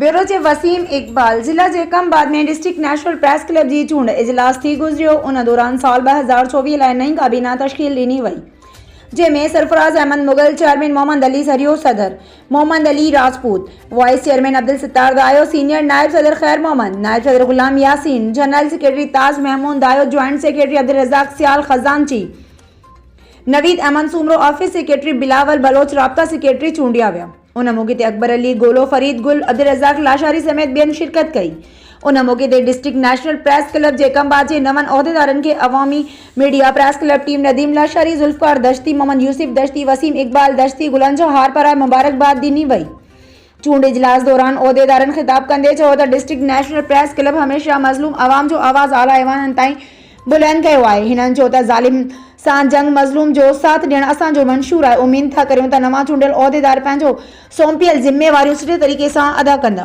Bureau जे वसीम इकबाल जिला जे कमबाद में district national press club जी चूंड इजलास थी गुजरियो। उन दौरान साल 2024 लाइ नई काबीना तश्कील ॾिनी वई, जंहिंमें सरफराज अहमद मुगल, चेयरमैन मोहम्मद अली सरियो, सदर Mohammad Ali Rajput, vice chairman Abdul Sattar Dayo, senior नायब सदर खैर मोहम्मद, नायब सदर Ghulam Yasin, general secretary Taj Mahmood Dayo, joint secretary Abdul Razzaq Sial खजानची, नवीद अहमद सुमरो, ऑफिस सेक्रेटरी बिलावल बलोच, राब्ता सेक्रेटरी चूंडिया विया। उन मौके ते अकबर अली, गोलो, फरीद गुल, अब्दुल रज़ाक लाशारी समेत बेन शिरकत कई। उन मौके ते डिस्ट्रिक्ट नेशनल प्रेस क्लब जे कमबाद जे नवन उहदेदारनि खे Awami media press club team Nadeem Lashari, Zulfiqar Dashti, Mohammad Yousuf Dashti, Waseem Iqbal Dashti, गुलंजो हार पारां मुबारकबाद ॾिनी वई। चूंड इजलास दौरान उहदेदारनि ख़िताब कंदे चयो त डिस्ट्रिक्ट नेशनल प्रेस क्लब हमेशा मज़लूम आवाम जो आवाज़ आला ऐवाननि ताईं बुलंद कयो आहे। हिननि चयो त ज़ालिम सां जंग मज़लूम जो साथ ॾियणु असांजो मंशूर आहे। उमीद था करियूं त नवां चूंडियल उहदेदार पंहिंजो सौंपियल ज़िम्मेवारियूं सुठे तरीक़े सां अदा कंदा।